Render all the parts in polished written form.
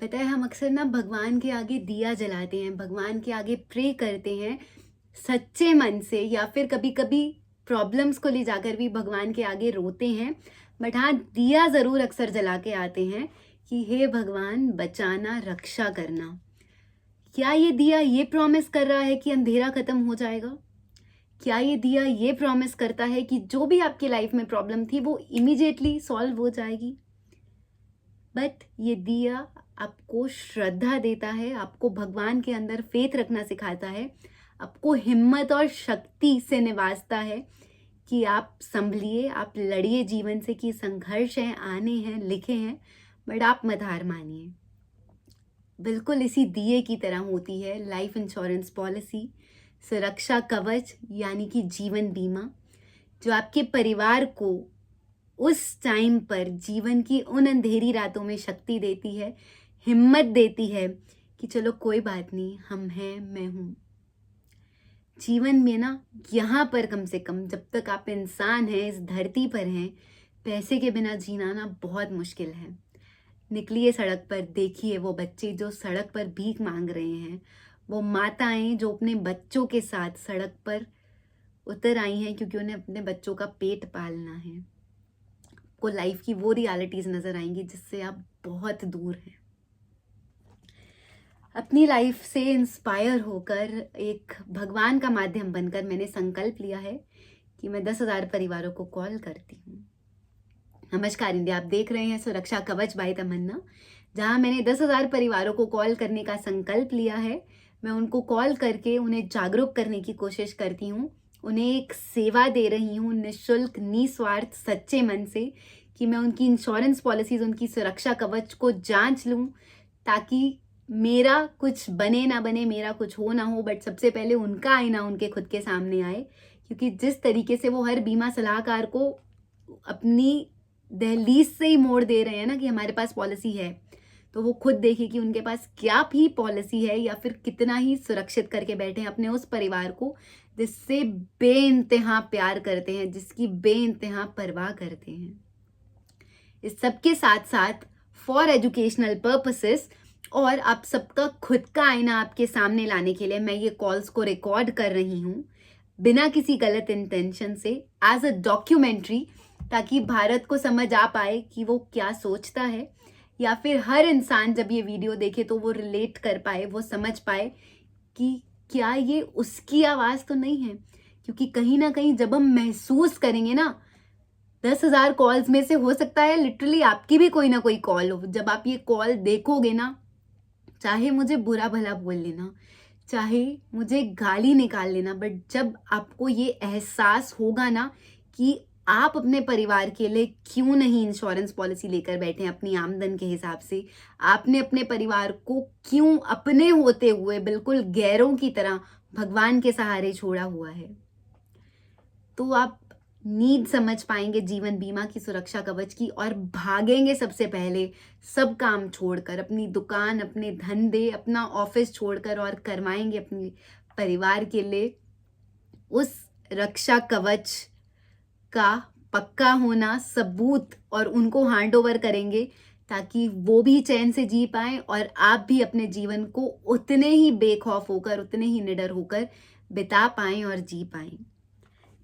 पता है, हम अक्सर ना भगवान के आगे दिया जलाते हैं, भगवान के आगे प्रे करते हैं सच्चे मन से, या फिर कभी कभी प्रॉब्लम्स को ले जाकर भी भगवान के आगे रोते हैं। बट हाँ, दिया ज़रूर अक्सर जला के आते हैं कि हे भगवान, बचाना, रक्षा करना। क्या ये दिया ये प्रॉमिस कर रहा है कि अंधेरा खत्म हो जाएगा? क्या ये दिया ये प्रॉमिस करता है कि जो भी आपकी लाइफ में प्रॉब्लम थी वो इमीडिएटली सॉल्व हो जाएगी? बट ये दिया आपको श्रद्धा देता है, आपको भगवान के अंदर फेथ रखना सिखाता है, आपको हिम्मत और शक्ति से निवाजता है कि आप संभलिए, आप लड़िए जीवन से, कि संघर्ष हैं, आने हैं, लिखे हैं, बट आप मत हार मानिए। बिल्कुल इसी दिए की तरह होती है लाइफ इंश्योरेंस पॉलिसी, सुरक्षा कवच यानी कि जीवन बीमा, जो आपके परिवार को उस टाइम पर जीवन की उन अंधेरी रातों में शक्ति देती है, हिम्मत देती है कि चलो कोई बात नहीं, हम हैं, मैं हूँ। जीवन में ना, यहाँ पर कम से कम जब तक आप इंसान हैं, इस धरती पर हैं, पैसे के बिना जीना ना बहुत मुश्किल है। निकलिए सड़क पर, देखिए वो बच्चे जो सड़क पर भीख मांग रहे हैं, वो माताएं जो अपने बच्चों के साथ सड़क पर उतर आई हैं क्योंकि उन्हें अपने बच्चों का पेट पालना है। को लाइफ की वो रियलिटीज नजर आएंगी जिससे आप बहुत दूर हैं। अपनी लाइफ से इंस्पायर होकर, एक भगवान का माध्यम बनकर, मैंने संकल्प लिया है कि मैं 10,000 परिवारों को कॉल करती हूँ। नमस्कार इंडिया, आप देख रहे हैं सुरक्षा कवच बाय तमन्ना, जहां मैंने 10,000 परिवारों को कॉल करने का संकल्प लिया है। मैं उनको कॉल करके उन्हें जागरूक करने की कोशिश करती हूँ, उन्हें एक सेवा दे रही हूँ निःशुल्क, निस्वार्थ, सच्चे मन से, कि मैं उनकी इंश्योरेंस पॉलिसीज, उनकी सुरक्षा कवच को जांच लूँ, ताकि मेरा कुछ बने ना बने, मेरा कुछ हो ना हो, बट सबसे पहले उनका आईना उनके खुद के सामने आए। क्योंकि जिस तरीके से वो हर बीमा सलाहकार को अपनी दहलीज से ही मोड़ दे रहे हैं ना कि हमारे पास पॉलिसी है, तो वो खुद देखे कि उनके पास क्या भी पॉलिसी है, या फिर कितना ही सुरक्षित करके बैठे हैं अपने उस परिवार को जिससे बेइंतहा प्यार करते हैं, जिसकी बेइंतहा परवाह करते हैं। इस सबके साथ साथ फॉर एजुकेशनल पर्पसेस और आप सबका खुद का आईना आपके सामने लाने के लिए मैं ये कॉल्स को रिकॉर्ड कर रही हूँ, बिना किसी गलत इंटेंशन से, एज अ डॉक्यूमेंट्री, ताकि भारत को समझ आ पाए कि वो क्या सोचता है, या फिर हर इंसान जब ये वीडियो देखे तो वो रिलेट कर पाए, वो समझ पाए कि क्या ये उसकी आवाज़ तो नहीं है। क्योंकि कहीं ना कहीं जब हम महसूस करेंगे ना, 10,000 कॉल्स में से हो सकता है लिटरली आपकी भी कोई ना कोई कॉल हो। जब आप ये कॉल देखोगे ना, चाहे मुझे बुरा भला बोल लेना, चाहे मुझे गाली निकाल लेना, बट जब आपको ये एहसास होगा ना कि आप अपने परिवार के लिए क्यों नहीं इंश्योरेंस पॉलिसी लेकर बैठे हैं अपनी आमदन के हिसाब से, आपने अपने परिवार को क्यों अपने होते हुए बिल्कुल गैरों की तरह भगवान के सहारे छोड़ा हुआ है, तो आप नीड समझ पाएंगे जीवन बीमा की, सुरक्षा कवच की, और भागेंगे सबसे पहले सब काम छोड़कर, अपनी दुकान, अपने धंधे, अपना ऑफिस छोड़कर, और करवाएंगे अपने परिवार के लिए उस रक्षा कवच का पक्का होना सबूत, और उनको हैंड ओवर करेंगे ताकि वो भी चैन से जी पाएं और आप भी अपने जीवन को उतने ही बेखौफ होकर, उतने ही निडर होकर बिता पाएं और जी पाएं।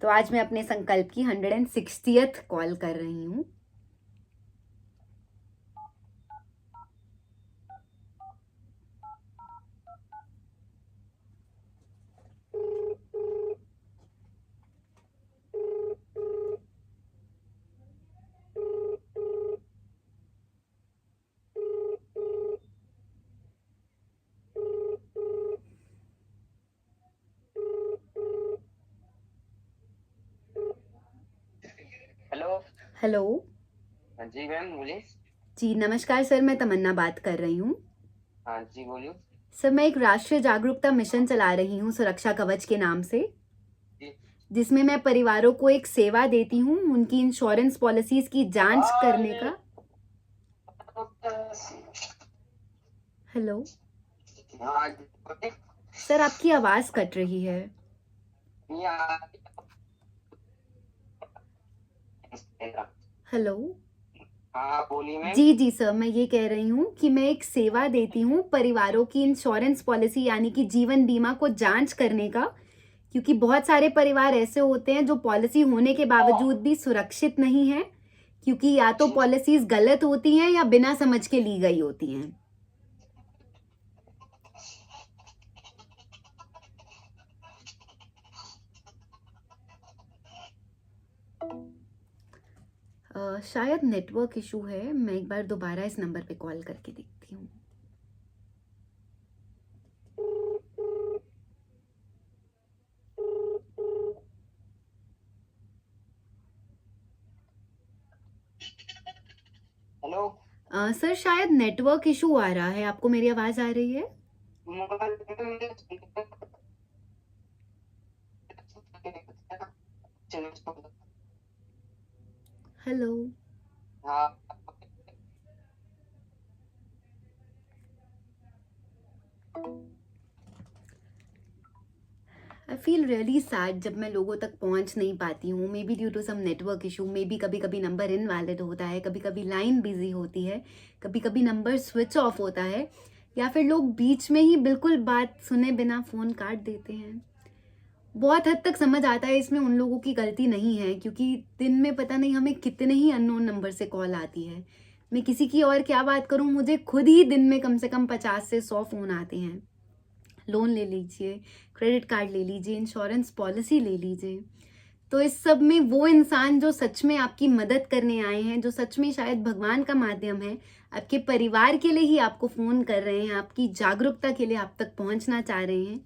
तो आज मैं अपने संकल्प की 160th कॉल कर रही हूँ। हेलो। हेलो। हाँ जी मैम, बोलिए। जी नमस्कार सर, मैं तमन्ना बात कर रही हूँ। हाँ जी, बोलिए। सर, मैं एक राष्ट्रीय जागरूकता मिशन चला रही हूँ सुरक्षा कवच के नाम से, जी। जिसमें मैं परिवारों को एक सेवा देती हूँ उनकी इंश्योरेंस पॉलिसीज की जांच करने का। हेलो हाँ जी, बोलिए। सर, आपकी आवाज कट रही है। हेलो। हाँ बोलिए मैम। जी जी सर, मैं ये कह रही हूँ कि मैं एक सेवा देती हूँ परिवारों की इंश्योरेंस पॉलिसी यानी कि जीवन बीमा को जांच करने का, क्योंकि बहुत सारे परिवार ऐसे होते हैं जो पॉलिसी होने के बावजूद भी सुरक्षित नहीं है, क्योंकि या तो जी पॉलिसीज गलत होती हैं या बिना समझ के ली गई होती हैं। शायद नेटवर्क इशू है, मैं एक बार दोबारा इस नंबर पे कॉल करके देखती हूँ। हेलो। सर शायद नेटवर्क इशू आ रहा है, आपको मेरी आवाज आ रही है? हेलो। हाँ आई फील रियली सैड जब मैं लोगों तक पहुंच नहीं पाती हूँ, maybe due to some network issue, maybe कभी कभी नंबर इनवैलिड होता है, कभी कभी लाइन बिजी होती है, कभी कभी नंबर स्विच ऑफ होता है, या फिर लोग बीच में ही बिल्कुल बात सुने बिना फ़ोन काट देते हैं। बहुत हद तक समझ आता है इसमें उन लोगों की गलती नहीं है, क्योंकि दिन में पता नहीं हमें कितने ही अननोन नंबर से कॉल आती है। मैं किसी की और क्या बात करूं, मुझे खुद ही दिन में कम से कम 50 से 100 फ़ोन आते हैं। लोन ले लीजिए, क्रेडिट कार्ड ले लीजिए, इंश्योरेंस पॉलिसी ले लीजिए। तो इस सब में वो इंसान जो सच में आपकी मदद करने आए हैं, जो सच में शायद भगवान का माध्यम है, आपके परिवार के लिए ही आपको फ़ोन कर रहे हैं, आपकी जागरूकता के लिए आप तक पहुंचना चाह रहे हैं,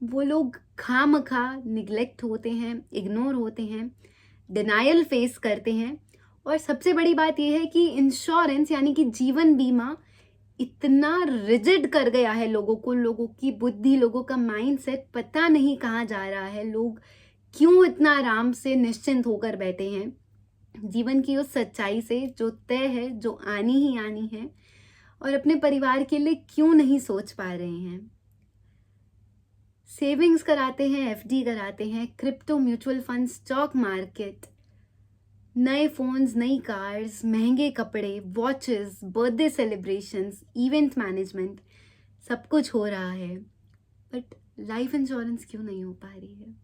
वो लोग खामखा निग्लेक्ट होते हैं, इग्नोर होते हैं, डिनायल फेस करते हैं। और सबसे बड़ी बात यह है कि इंश्योरेंस यानी कि जीवन बीमा इतना रिजिड कर गया है लोगों को, लोगों की बुद्धि, लोगों का माइंडसेट पता नहीं कहाँ जा रहा है। लोग क्यों इतना आराम से निश्चिंत होकर बैठे हैं जीवन की उस सच्चाई से जो तय है, जो आनी ही आनी है, और अपने परिवार के लिए क्यों नहीं सोच पा रहे हैं। सेविंग्स कराते हैं, एफडी कराते हैं, crypto, mutual fund, stock market, नए फोन्स, नई कार्स, महंगे कपड़े, watches, birthday celebrations, event management, सब कुछ हो रहा है, बट लाइफ इंश्योरेंस क्यों नहीं हो पा रही है?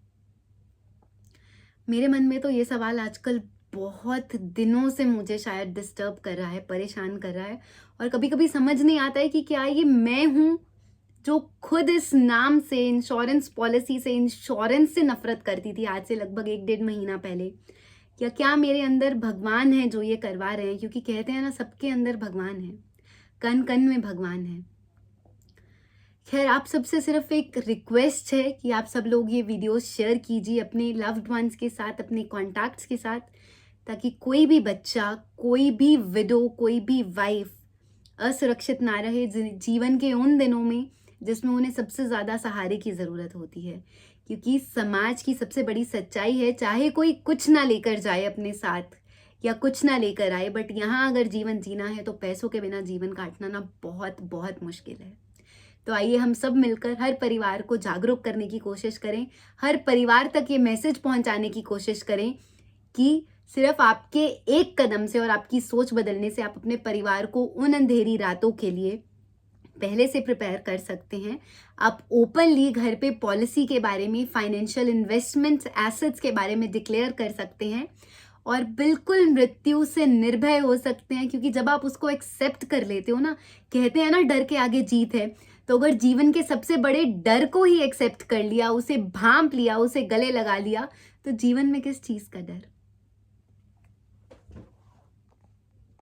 मेरे मन में तो ये सवाल आजकल बहुत दिनों से मुझे शायद डिस्टर्ब कर रहा है, परेशान कर रहा है, और कभी कभी समझ नहीं आता है कि क्या ये मैं हूँ जो खुद इस नाम से, इंश्योरेंस पॉलिसी से, इंश्योरेंस से नफरत करती थी आज से लगभग 1-1.5 महीना पहले, या क्या मेरे अंदर भगवान है जो ये करवा रहे हैं? क्योंकि कहते हैं ना, सबके अंदर भगवान है, कण कण में भगवान है। खैर, आप सबसे सिर्फ एक रिक्वेस्ट है कि आप सब लोग ये वीडियो शेयर कीजिए अपने लव्ड वंस के साथ, अपने कॉन्टैक्ट्स के साथ, ताकि कोई भी बच्चा, कोई भी विडो, कोई भी वाइफ असुरक्षित ना रहे जीवन के उन दिनों में जिसमें उन्हें सबसे ज़्यादा सहारे की ज़रूरत होती है। क्योंकि समाज की सबसे बड़ी सच्चाई है, चाहे कोई कुछ ना लेकर जाए अपने साथ या कुछ ना लेकर आए, बट यहाँ अगर जीवन जीना है तो पैसों के बिना जीवन काटना ना बहुत बहुत मुश्किल है। तो आइए हम सब मिलकर हर परिवार को जागरूक करने की कोशिश करें, हर परिवार तक ये मैसेज पहुंचाने की कोशिश करें कि सिर्फ आपके एक कदम से और आपकी सोच बदलने से आप अपने परिवार को उन अंधेरी रातों के लिए पहले से प्रिपेयर कर सकते हैं। आप ओपनली घर पे पॉलिसी के बारे में, फाइनेंशियल इन्वेस्टमेंट्स, एसेट्स के बारे में डिक्लेयर कर सकते हैं, और बिल्कुल मृत्यु से निर्भय हो सकते हैं। क्योंकि जब आप उसको एक्सेप्ट कर लेते हो ना, कहते हैं ना, डर के आगे जीत है। तो अगर जीवन के सबसे बड़े डर को ही एक्सेप्ट कर लिया, उसे भांप लिया, उसे गले लगा लिया, तो जीवन में किस चीज़ का डर?